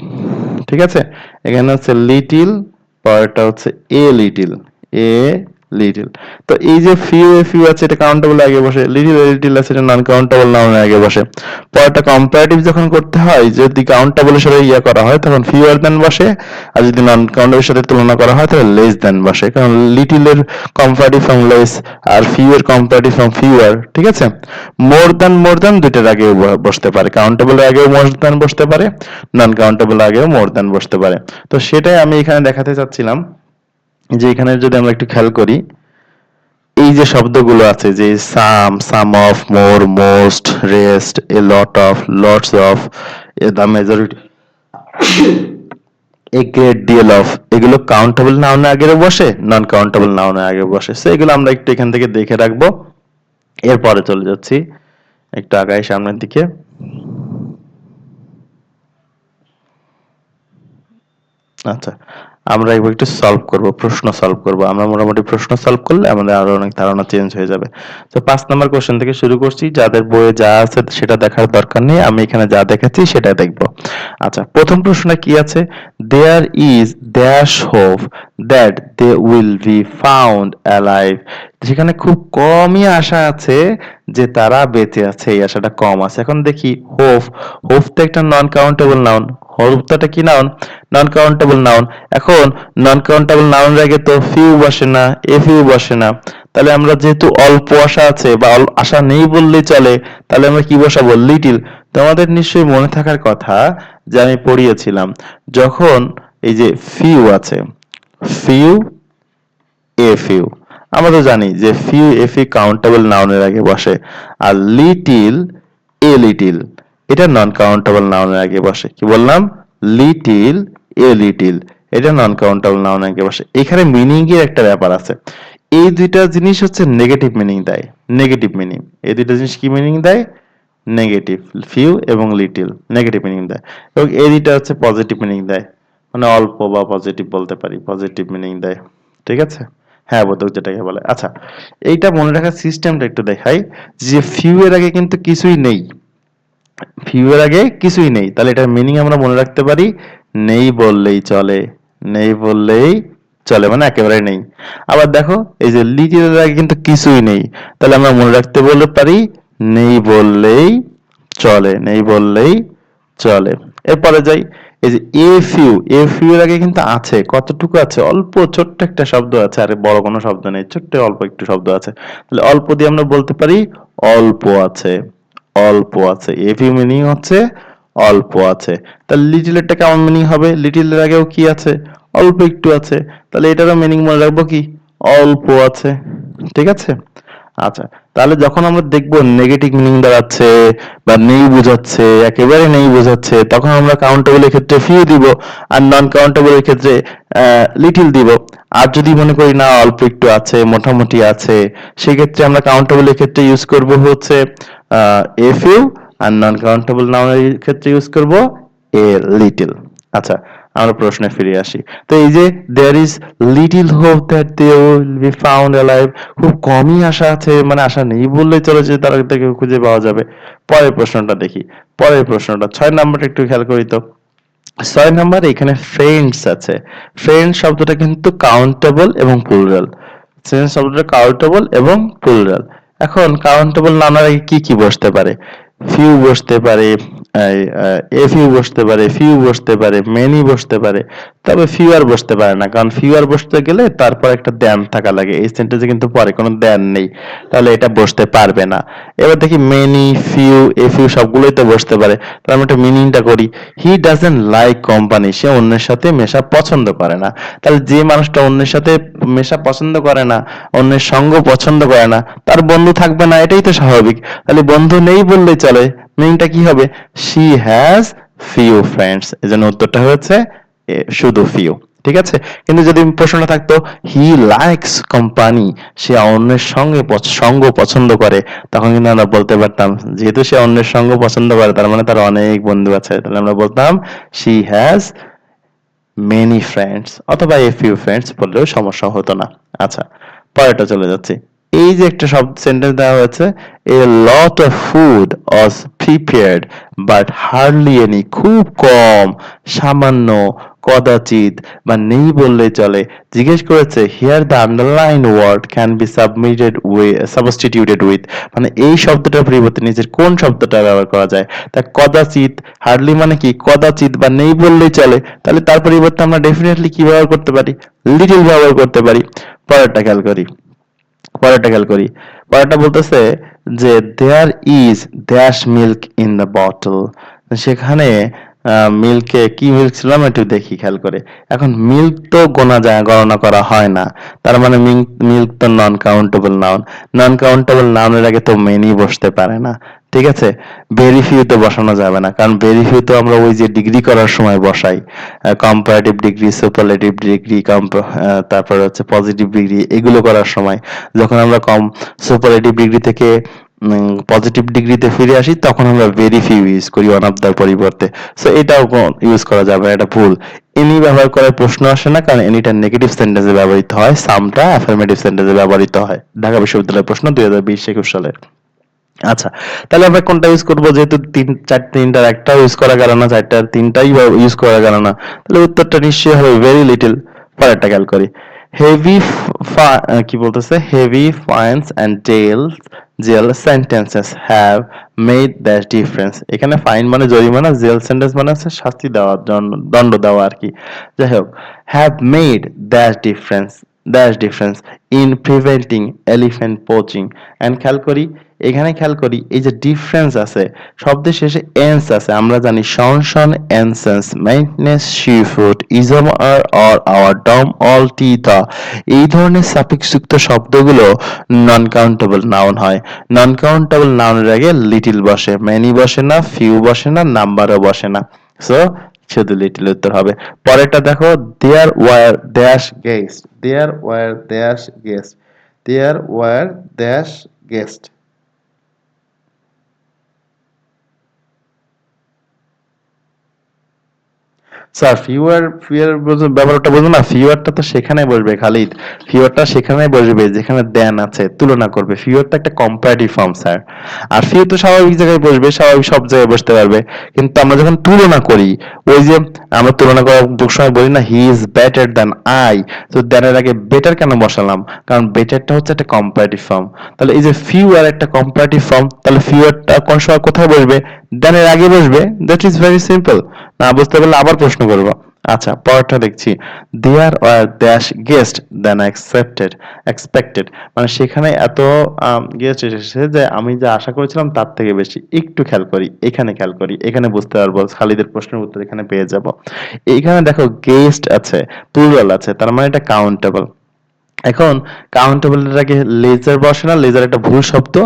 A: ঠিক আছে। এখানে হচ্ছে লিটিল, পরেরটা হচ্ছে এ লিটিল, এ লিটিল। তো এই যে ফিউ এ ফিউ আছে এটা কাউন্টেবল আগে বসে, লিটিল এ লিটিল আছে এটা নন কাউন্টেবল নাউনের আগে বসে। পরেরটা কম্পারেটিভ যখন করতে হয় যদি কাউন্টেবলের সাথে ইয়া করা হয় তখন ফিউয়ার দেন বসে, আর যদি নন কাউন্টেবলের সাথে তুলনা করা হয় তাহলে লেস দেন বসে, কারণ লিটিল এর কম্পারেটিভ ফর্ম লেস আর ফিউ এর কম্পারেটিভ ফর্ম ফিউয়ার, ঠিক আছে। মোর দ্যান দুইটার আগেও বসতে পারে, কাউন্টেবল এর আগেও মোর দ্যান বসতে পারে, নন কাউন্টেবল আগেও মোর দ্যান বসতে পারে। তো সেটাই আমি এখানে দেখাতে চাচ্ছিলাম যে এখানে যদি আমরা একটু খেয়াল করি এই যে শব্দগুলো আছে যে some of, more, most, rest, a lot of, lots of, the majority, a great deal of, এগুলো কাউন্টেবল নাউনের আগে বসে নন কাউন্টেবল নাউনের আগে বসে। সো এগুলো আমরা একটু এখান থেকে দেখে রাখবো। এরপরে চলে যাচ্ছি একটু আগাই সামনের দিকে। আচ্ছা আমরা এবার একটু সলভ করব, প্রশ্ন সলভ করব। আমরা মোটামুটি প্রশ্ন সলভ করলে আমাদের আরো অনেক ধারণা চেঞ্জ হয়ে যাবে। তো 5 নম্বর কোশ্চেন থেকে শুরু করছি, যাদের বইয়ে যা আছে সেটা দেখার দরকার নেই, আমি এখানে যা দেখাচ্ছি সেটা দেখব। আচ্ছা প্রথম প্রশ্নটা কি আছে, there is dash hope that they will be found alive, সেখানে খুব কমই আশা আছে যে তারা বেঁচে আছে, এই আশাটা কম আছে। এখন দেখি হোপ, হোপ তো একটা নন কাউন্টেবল নাউন, হোপটা কি নাউন? Non countable noun. এখন নন কাউন্টেবল নাউনের আগে তো ফিউ বসে না, এ ফিউ বসে না, তাহলে আমরা যেহেতু অল্প আশা আছে বা আশা নেই বললেই চলে, তাহলে আমরা কি বসাবো? লিটিল। তোমাদের নিশ্চয়ই মনে থাকার কথা যে আমি পড়িয়েছিলাম যখন এই যে ফিউ আছে, ফিউ এ ফিউ, আমরা তো জানি যে ফিউ এ ফিউ কাউন্টেবল নাউনের আগে বসে, আর লিটিল এ লিটিল এটা নন কাউন্টেবল নাউনের আগে বসে। কি বললাম? লিটিল এ লিটিল এটা নন কাউন্টেবল নাউন আগে বসে। এখানে মিনিং এর একটা ব্যাপার আছে। এই দুইটা জিনিস হচ্ছে নেগেটিভ মিনিং দেয়, নেগেটিভ মিনিং। এই দুইটা জিনিস কি মিনিং দেয়? নেগেটিভ। ফিউ এবং লিটিল নেগেটিভ মিনিং দেয়, এবং এই দুইটা হচ্ছে পজিটিভ মিনিং দেয়, মানে অল্প বা পজিটিভ বলতে পারি, পজিটিভ মিনিং দেয়। ঠিক আছে, হ্যাঁ বোধক যেটাকে বলে। আচ্ছা, এইটা মনে রাখার সিস্টেমটা একটু দেখাই, যে ফিউ এর আগে কিন্তু কিছুই নেই, ফিউ এর আগে কিছুই নেই, তাহলে এটার মিনিং আমরা মনে রাখতে পারি নেই বললেই চলে, নেই বললেই চলে, মানে একেবারে নেই। আবার দেখো এই যে লিটিল এর আগে কিন্তু কিছুই নেই, তাহলে আমরা মনে রাখতে বলতে পারি নেই বললেই চলে, নেই বললেই চলে। এরপরে যাই, এই যে এ ফিউ এর আগে কিন্তু আছে, কতটুকু আছে? অল্প ছোট্ট একটা শব্দ আছে, আরে বড় কোনো শব্দ নেই, ছোট্ট অল্প একটু শব্দ আছে, তাহলে অল্প দিয়ে আমরা বলতে পারি অল্প আছে, অল্প আছে। এ ফিউ মিনিং হচ্ছে অল্প আছে। তাহলে লিটিল এরটা কেমন মিনিং হবে? লিটিল এর আগেও কি আছে? অল্প একটু আছে, তাহলে এটারও মিনিং মনে রাখবো কি? অল্প আছে। ঠিক আছে, আচ্ছা, তাহলে যখন আমরা দেখবো নেগেটিভ মিনিং দাঁড়াচ্ছে বা নেই বোঝাচ্ছে, একেবারে নেই বোঝাচ্ছে, তখন আমরা কাউন্টেবল এর ক্ষেত্রে ফিউ দিব, আর নন কাউন্টেবল এর ক্ষেত্রে লিটিল দিব। আর যদি মনে করি না অল্প একটু আছে, মোটামুটি আছে, সেক্ষেত্রে আমরা কাউন্টেবল এর ক্ষেত্রে ইউজ করব হচ্ছে এ ফিউ, আর নন কাউন্টেবল নাউনের ক্ষেত্রে ইউজ করব এ লিটিল। আচ্ছা, আমরা প্রশ্নে ফিরে আসি। তো এই যে there is little hope that they will be found alive, খুব কমই আশা আছে, মানে আশা নেই বললেই চলে যে তারা তাকে খুঁজে পাওয়া যাবে। পরের প্রশ্নটা দেখি, পরের প্রশ্নটা 6 নাম্বারটা একটু খেয়াল করি তো। 6 নাম্বারে এখানে ফ্রেন্ডস আছে। ফ্রেন্ড শব্দটা কিন্তু কাউন্টেবল এবং প্লুরাল। ফ্রেন্ড শব্দটা কাউন্টেবল এবং প্লুরাল। এখন কাউন্টেবল নামের আগে কি কি বসতে পারে? ফিউ বসতে পারে, এ ফিউ বসতে পারে, ফিউ বসতে পারে, মেনি বসতে পারে, তবে ফিউ আর বসতে পারে না, কারণ ফিউ আর বসতে গেলে তারপর একটা দ্যান থাকা লাগে। এই সেন্টেন্সে কিন্তু পরে কোনো দ্যান নেই, তাহলে এটা বসতে পারবে না। এবার দেখি মেনি, ফিউ, এ ফিউ সবগুলোই তো বসতে পারে। তাহলে আমরা একটা মিনিংটা করি, হি ডাজন্ট লাইক কোম্পানি, সে অন্যের সাথে মেশা পছন্দ করে না। তাহলে যে মানুষটা অন্যের সাথে মেশা পছন্দ করে না, অন্যের সঙ্গ পছন্দ করে না, তার বন্ধু থাকবে না, এটাই তো স্বাভাবিক। তাহলে বন্ধু নেই বললেই চলে, মিনিংটা কি হবে? She has few friends. এজন্য উত্তরটা হচ্ছে শুধু ফিউ। ঠিক আছে, কিন্তু যদি প্রশ্নটা থাকতো হি লাইকস কোম্পানি, সে অন্যের সঙ্গে সঙ্গ পছন্দ করে, তখন কিন্তু আমরা বলতে পারতাম যেহেতু সে অন্যের সঙ্গ পছন্দ করে, তার মানে তার অনেক বন্ধু আছে, তাহলে আমরা বলতাম শি হ্যাজ মেনি ফ্রেন্ডস, অথবা এ ফিউ ফ্রেন্ডস বললেও সমস্যা হতো না। আচ্ছা, পরেরটা চলে যাচ্ছে। এই যে একটা শব্দ সেন্টেন্স দেওয়া হয়েছে, a lot of food was prepared but hardly any, খুব কম, সামান্য, কদাচিৎ বা নেই বললেই চলে। জিজ্ঞেস করেছে here the underline word can be substituted with, মানে এই শব্দটার পরিবর্তে নিচের কোন শব্দটা ব্যবহার করা যায়? তা কদাচিৎ, হার্ডলি মানে কি? কদাচিৎ বা নেই বললেই চলে, তাহলে তার পরিবর্তে আমরা ডেফিনেটলি কি ব্যবহার করতে পারি? লিটিল ব্যবহার করতে পারি। পরেরটা খেয়াল করি, পরেরটা খেয়াল করি। পরেরটা বলতেছে যে there is dash milk in the bottle, সেখানে মিল্কে কি মিল্ক ছিল আমরা একটু দেখি খেয়াল করে। এখন মিল্ক তো গোনা যায়, গণনা করা হয় না, তার মানে মিল্ক তো non countable noun. Non countable নাউনের আগে তো মেনি বসতে পারে না। ঠিক আছে, ভেরি ফিউ তো বসানো যাবে না, কারণ ভেরি ফিউ তো আমরা ওই যে ডিগ্রি করার সময় বসাই, কম্পারেটিভ ডিগ্রি, সুপারলেটিভ ডিগ্রি, তারপর হচ্ছে পজিটিভ ডিগ্রি, এগুলো করার সময় যখন আমরা সুপারলেটিভ ডিগ্রি থেকে পজিটিভ ডিগ্রিতে ফিরে আসি, তখন আমরা ভেরি ফিউ ইউজ করি ওয়ান অফ দ্য পরিবর্তে। সো এটাও ইউজ করা যাবে না, এটা ভুল। এনি ব্যবহার করার প্রশ্ন আসে না, কারণ এনিটা নেগেটিভ সেন্টেন্সে ব্যবহৃত হয়, সামটা অ্যাফার্মেটিভ সেন্টেন্সে ব্যবহৃত হয়। ঢাকা বিশ্ববিদ্যালয়ের প্রশ্ন 2020-21 সালের। আচ্ছা, তাহলে আমরা কোনটা ইউজ করবো? যেহেতু তিনটার একটাও ইউজ করা গেল না, চারটার তিনটাই ইউজ করা গেল না, তাহলে উত্তরটা নিশ্চয়ই হবে ভেরি লিটল। পরেরটা খেয়াল করি, হেভি, কি বলতেছে, heavy fines and jail sentences have made that difference. এখানে ফাইন মানে জরিমানা, জেল সেন্টেন্স মানে হচ্ছে শাস্তি দেওয়া, দণ্ড দেওয়া আর কি। যাই হোক, have made that difference in preventing elephant poaching. And খেয়াল করি, এখানে খেয়াল করি এই যে ডিফারেন্স আছে, শব্দের শেষে এন্স আছে, আমরা জানি শন এনসেন্স, মেইনটেনেন্স, শিফুড, ইজম আর আওয়ার, ডম, অল, টি, তা, এই ধরনের সাফিক্স যুক্ত শব্দগুলো নন কাউন্টেবল নাউন হয়। নন কাউন্টেবল নাউনের আগে লিটিল বসে, মেনি বসে না, ফিউ বসে না, নাম্বারও বসে না। সো শুধু লিটিল উত্তর হবে। পরেরটা দেখো, there were dash guest, there were dash guest, there were dash guest. Sir fewer ব্যবহারটা বুঝো না, ফিউয়ারটা তো সেখানে বসবে খালিদ, ফিউয়ারটা সেখানে বসবে যেখানে দেন আছে, তুলনা করবে। ফিউয়ারটা একটা কম্পারেটিভ ফর্ম স্যার। আর ফিউ তো স্বাভাবিক জায়গায় বসবে, স্বাভাবিক সব জায়গায় বসতে পারবে। কিন্তু আমরা যখন তুলনা করি, ওই যে আমরা তুলনা করার সময় বলি না he is better than I, তো দ্যানের আগে বেটার কেন বসালাম? কারণ বেটারটা হচ্ছে একটা কম্পারেটিভ ফর্ম। তাহলে এই যে ফিউয়ার একটা কম্পারেটিভ ফর্ম, তাহলে ফিউয়ারটা কোন সময় কোথায় বসবে? দেনের আগে বসবে। That is very simple. না বুঝতে পারলে আবার প্রশ্ন করবো। আচ্ছা, পরেরটা দেখছি, দেয়ার are dash guest then expected, মানে সেখানে এত গেস্ট এসেছে যে আমি যা আশা করেছিলাম তার থেকে বেশি। একটু খেয়াল করি, এখানে খেয়াল করি, এখানে বুঝতে পারবো, খালিদের প্রশ্নের উত্তর এখানে পেয়ে যাব। এইখানে দেখো গেস্ট আছে, প্লুরাল আছে, তার মানে এটা কাউন্টেবল। এখন কাউন্টেবলের আগে লেজার বসে না, লেজার একটা ভুল শব্দ,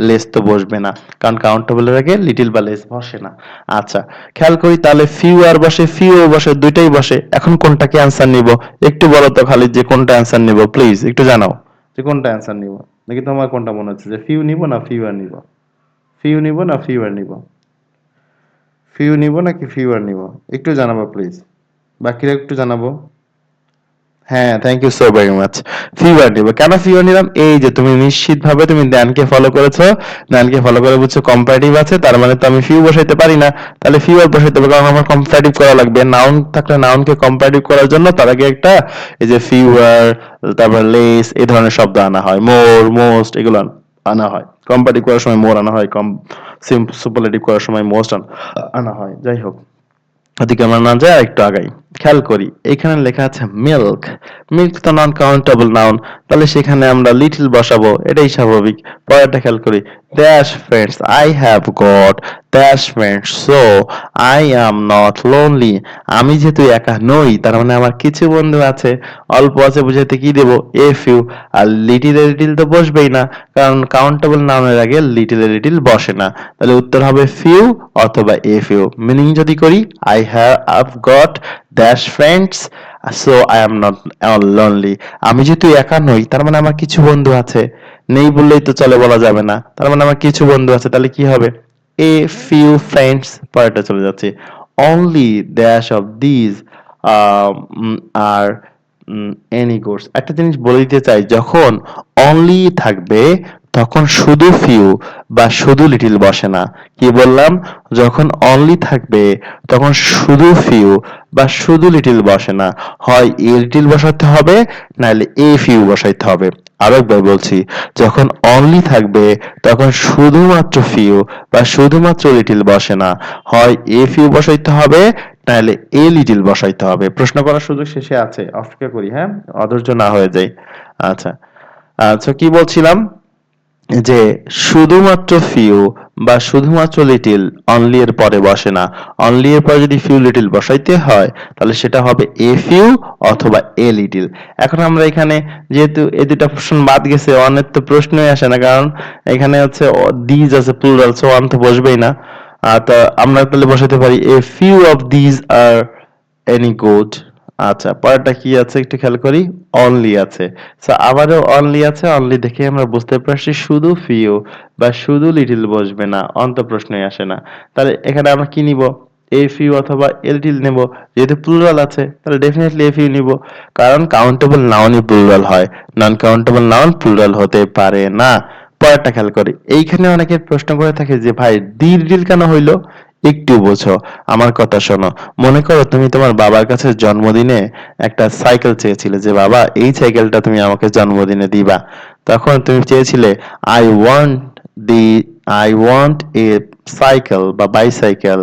A: লেস তো বসবে না, কারণ কাউন্টেবলের আগে লিটিল বা লেস বসে না। আচ্ছা, খেয়াল করি তাহলে ফিউ আর বসে, ফিউ বসে, দুইটাই বসে। এখন কোনটাকে অ্যান্সার নিব? একটু বলো তো খালিদ যে কোনটা অ্যান্সার নিব, প্লিজ একটু জানাও যে কোনটা অ্যান্সার নিব। দেখি তোমার কোনটা মনে হচ্ছে, যে ফিউ নিব না ফিউ আর নিব, ফিউ নিব না ফিউ আর নিব, ফিউ নিব নাকি ফিউ আর নিব, একটু জানাবো প্লিজ, বাকিরা একটু জানাবো। হ্যাঁ, thank you so very much. Fever নিব কেন? ফিভার নিলাম এই যে তুমি নিশ্চিত ভাবে তুমি ড্যানকে ফলো করেছো, ড্যানকে ফলো করে বুঝছো কম্পারেটিভ আছে, তার মানে তো আমি ফিউ বসাইতে পারি না, তাহলে ফিভার বসাইতে হবে, কারণ আমার কম্পারেটিভ করা লাগবে। নাউন থাকলে নাউনকে কম্পারেটিভ করার জন্য তার আগে একটা এই যে ফিভার, তারপর লেস, এই ধরনের শব্দ আনা হয়, মোর, মোস্ট, এগুলো আনা হয়। কম্পারেটিভ করার সময় মোর আনা হয়, সুপারলেটিভ করার সময় মোস্ট আনা হয়। যাই হোক, ওদিকে আমরা না যাই একটু আগাই। খেয়াল করি এখানে লেখা আছে মিল্ক, মিল্ক তো নন কাউন্টেবল নাউন, তাহলে সেখানে আমরা লিটল বসাবো, এটাই স্বাভাবিক। পরেরটা খেয়াল করি, dash friends I have got, dash friends so I am not lonely, আমি যেহেতু একা নই তার মানে আমার কিছু বন্ধু আছে। অল্প আছে বুঝাইতে কি দেব? A few. আর লিটিল লিটিল তো বসবেই না, কারণ কাউন্টেবল নাউনের আগে লিটিল লিটিল বসে না। তাহলে উত্তর হবে ফিউ অথবা এ ফিউ। মিনিং যদি করি, I have got dash friends so I am not lonely, আমি যেহেতু একা নই তার মানে আমার কিছু বন্ধু আছে। নেই বললেই তো চলে, বলা যাবে না, তার মানে আমার কিছু বন্ধু আছে, তাহলে কি হবে? A few friends. পরেরটা চলে যাচ্ছে, only dash of these are any goods. একটা জিনিস বলে দিতে চাই, যখন অনলি থাকবে তখন শুধু ফিউ বা শুধু লিটিল বসে না। কি বললাম? যখন অনলি থাকবে তখন শুধু ফিউ বা শুধু লিটিল বসে না, হয় এ লিটিল বসাতে হবে নাহলে এ ফিউ বসাইতে হবে। আরেকবার বলছি, যখন অনলি থাকবে তখন শুধুমাত্র ফিউ বা শুধুমাত্র লিটিল বসে না, হয় এ ফিউ বসাইতে হবে নাহলে এ লিটিল বসাইতে হবে। প্রশ্ন করার সুযোগ শেষে আছে, অপেক্ষা করি, হ্যাঁ, অধৈর্য না হয়ে যায়। আচ্ছা, আচ্ছা কি বলছিলাম, যে শুধুমাত্র ফিউ বা শুধুমাত্র লিটিল অনলি এর পরে বসে না। অনলি এর পরে যদি ফিউ লিটিল বসাইতে হয় তাহলে সেটা হবে এ ফিউ অথবা এ লিটিল। এখন আমরা এখানে যেহেতু এই দুটা প্রশ্ন বাদ গেছে, অনেক তো প্রশ্নই আসে না, কারণ এখানে হচ্ছে দিজ আছে প্লুরাল, সো অন তো বসবেই না। তা আমরা তাহলে বসাতে পারি a few of these are any good. আচ্ছা, পরেরটা কি আছে একটু খেয়াল করি, অনলি আছে। সো আবারও অনলি আছে, অনলি দেখে আমরা বুঝতে পারছি শুধু ফিউ বা শুধু লিটিল বসবে না, অন্ত প্রশ্নই আসে না। তাহলে এখানে আমরা কি নিব? এ ফিউ অথবা এ লিটিল নেব। যেহেতু প্লুরাল আছে তাহলে ডেফিনেটলি এ ফিউ নিব, কারণ কাউন্টেবল নাউনই প্লুরাল হয়, নন কাউন্টেবল নাউন প্লুরাল হতে পারে না। পরেরটা খেয়াল করি, এইখানে অনেকে প্রশ্ন করে থাকে যে ভাই ডি লিটিল কেন হইলো? একটু বোঝো, আমার কথা শোনো। মনে করো তুমি তোমার বাবার কাছে জন্মদিনে একটা সাইকেল চেয়েছিলে, যে বাবা এই সাইকেলটা তুমি আমাকে জন্মদিনে দিবা। তখন তুমি চেয়েছিলে I want the I want a cycle বা বাইসাইকেল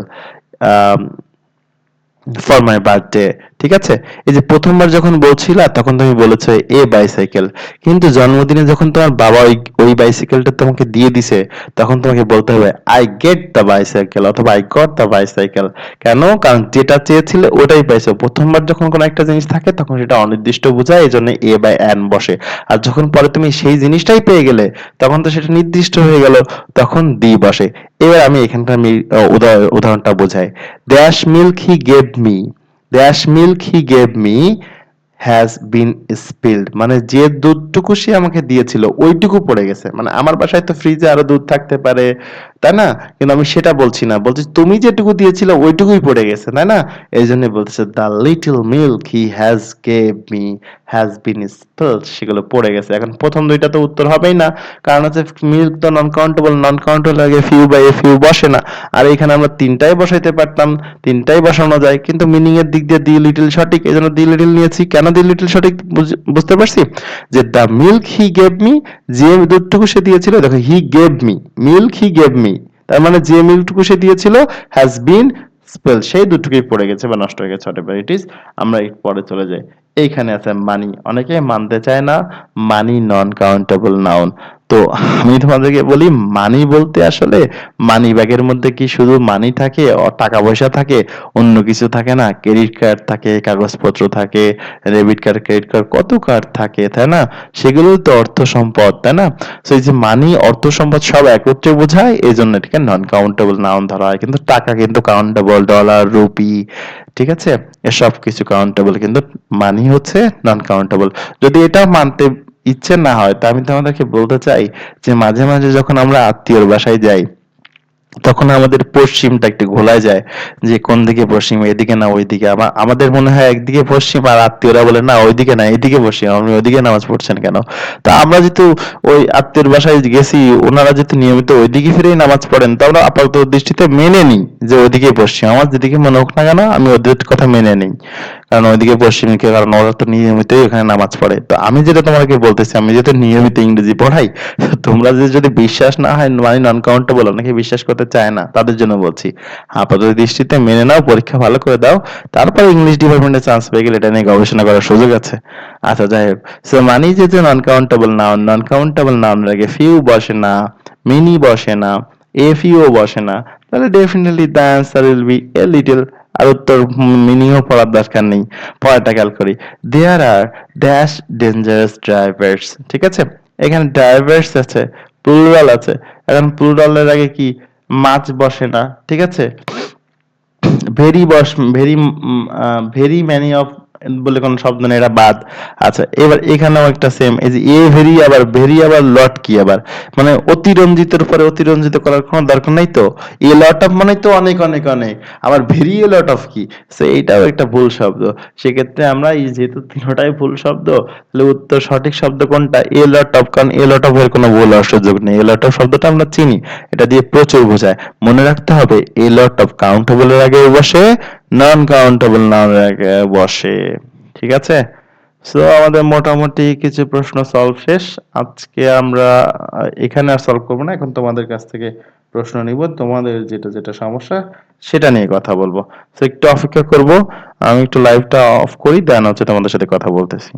A: ফর মাই বার্থডে ঠিক আছে? এই যে প্রথমবার যখন বলছিলা তখন তুমি বলেছো এ বাইসাইকেল, কিন্তু জন্মদিনে যখন তোমার বাবা ওই বাইসাইকেলটা তোমাকে দিয়ে দিছে তখন তোমাকে বলতে হবে আই গেট দ্য বাইসাইকেল অথবা আই গট দ্য বাইসাইকেল। কেন? কারণ যেটা চেয়েছিলে ওটাই পাইছো। প্রথমবার যখন কোনো একটা জিনিস থাকে তখন সেটা অনির্দিষ্ট বোঝায়, এই জন্য এ বাই অ্যান বসে। আর যখন পরে তুমি সেই জিনিসটাই পেয়ে গেলে তখন তো সেটা নির্দিষ্ট হয়ে গেল, তখন দি বসে। এবার আমি এখানকার উদাহরণটা বোঝাই। Dash milk he gave me, dash milk he gave me has been spelled, মানে যে দুধটুকু সে আমাকে দিয়েছিল ওইটুকু পড়ে গেছে। মানে আমার বাসায় তো ফ্রিজে আরো দুধ থাকতে পারে, তাই না? কিন্তু আমি সেটা বলছি না, বলছি তুমি যেটুকু দিয়েছিল ওইটুকুই পড়ে গেছে, তাই না? এই জন্য বলতেছে the little milk he has gave me has been spelled, সেগুলো পড়ে গেছে। এখন প্রথম দুইটা তো উত্তর হবেই না, কারণ হচ্ছে মিল্ক তো নন কাউন্টেবল, নন কাউন্টেবল আগে ফিউ বাই এ ফিউ বসে না। আর এখানে আমরা তিনটাই বসাইতে পারতাম, তিনটাই বসানো যায়, কিন্তু মিনিং এর দিক দিয়ে দি লিটল সঠিক, এই জন্য দি লিটল নিয়েছি। কেন দি লিটল সঠিক বুঝতে পারছি? যে the milk he gave me, যে দুধটুকু সে দিয়েছিল, দেখো he gave me, milk he gave me, তার মানে যে মিল্কটুকু সে দিয়েছিল হ্যাজ বিন স্পেল, সেই দুটুকুই পড়ে গেছে বা নষ্ট হয়ে গেছে, হোয়াটএভার ইট ইজ। আমরা একটু পরে চলে যাই। এইখানে আছে মানি, অনেকে মানতে চায় না মানি নন কাউন্টেবল নাউন। তো আমি তোমাদেরকে বলি মানি বলতে আসলে মানি ব্যাগের মধ্যে কি শুধু মানি থাকে, টাকা পয়সা থাকে, অন্য কিছু থাকে না? ক্রেডিট কার্ড থাকে, কাগজপত্র থাকে, ডেবিট কার্ড, ক্রেডিট কার্ড, কত কার্ড থাকে, তাই না? সেগুলোই তো অর্থ সম্পদ, তাই না? তো এই যে মানি, অর্থ সম্পদ সব একত্রে বোঝায়, এই জন্য এটাকে নন কাউন্টেবল নাউন ধরা হয়। কিন্তু টাকা কিন্তু কাউন্টেবল, ডলার, রুপি, ঠিক আছে, এসব কিছু কাউন্টেবল, কিন্তু মানি হচ্ছে নন কাউন্টেবল। যদি এটা মানতে ইচ্ছে না হয় তা আমি তোমাদেরকে বলতে চাই যে মাঝে মাঝে যখন আমরা আত্মীয়র বাসায় যাই তখন আমাদের পশ্চিমটা একটু ঘোলায় যায়, যে কোন দিকে পশ্চিম, এদিকে না ওইদিকে। আমাদের মনে হয় একদিকে পশ্চিম, আর আত্মীয়রা বলে না ওইদিকে না এদিকে পশ্চিম, আপনি ওইদিকে নামাজ পড়ছেন কেন? তা আমরা যেহেতু ওই আত্মীয়র বাসায় গেছি, ওনারা যেহেতু নিয়মিত ওইদিকে ফিরেই নামাজ পড়েন, তো আমরা আপাতত দৃষ্টিতে মেনে নিই যে ওইদিকে পশ্চিম, আমার যেদিকে মনে হোক না কেন আমি ওদের কথা মেনে নিই, কারণ ওইদিকে পশ্চিমকে, কারণ ওরা তো নিয়মিতই ওখানে নামাজ পড়ে। তো আমি যেটা তোমাকে বলতেছি, আমি যেহেতু নিয়মিত ইংরেজি পড়াই, তোমরা যদি বিশ্বাস না হয় মানে নন কাউন্টেবল, অনেকে বিশ্বাস করতে চায় না, তাদের জন্য বলছি আপাতত দৃষ্টিতে মেনে নাও, পরীক্ষা ভালো করে দাও, তারপর ইংলিশ ডিপার্টমেন্টে চান্স পেয়ে গেলে এটা নিয়ে গবেষণা করার সুযোগ আছে। আচ্ছা যাই হোক, সো মানি যেহেতু non countable noun, non countable নাউনের আগে ফিউ বসে না, মেনি বসে না, এ ফিউ বসে না, তাহলে definitely the answer will be a little. আর উত্তর মিনিংও পড়ার দরকার নেই, পড়াটা খেয়াল করি। There are dash dangerous drivers, ঠিক আছে, এখানে ড্রাইভার্স আছে, প্লুরাল আছে। এখন প্লুরালের আগে কি মাছ বসে না, ঠিক আছে, very boss, very, very many of বলে কোন শব্দ নেই, এটা বাদ। আচ্ছা এবার এখানেও একটা সেম, এই যে এ ভেরি, আবার ভেরি, আবার লট কি আবার, মানে অতিরঞ্জিতের পরে অতিরঞ্জিত করার কোনো দরকার নাই তো। এ লট অফ মানে তো অনেক অনেক অনেক, আবার ভেরি এ লট অফ কি, সো এইটাও একটা ভুল শব্দ। সেক্ষেত্রে আমরা এই যেহেতু তিনটাই ভুল শব্দ, তাহলে উত্তর সঠিক শব্দ কোনটা? এ লট অফ, কারণ এ লট অফ এর কোনো ভুল হওয়ার সুযোগ নেই। এ লট অফ শব্দটা আমরা চিনি, এটা দিয়ে প্রচুর বোঝায়। মনে রাখতে হবে এ লট অফ কাউন্টেবলের আগে বসে, নন কাউন্টেবল নাউনের আগে বসে, ঠিক আছে? সো আমাদের মোটামুটি কিছু প্রশ্ন সলভ শেষ। আজকে আমরা এখানে আর সলভ করবো না, এখন তোমাদের কাছ থেকে প্রশ্ন নিব, তোমাদের যেটা যেটা সমস্যা সেটা নিয়ে কথা বলবো। তো একটু অপেক্ষা করব, আমি একটু লাইভটা অফ করি, দেন হচ্ছে তোমাদের সাথে কথা বলতেছি।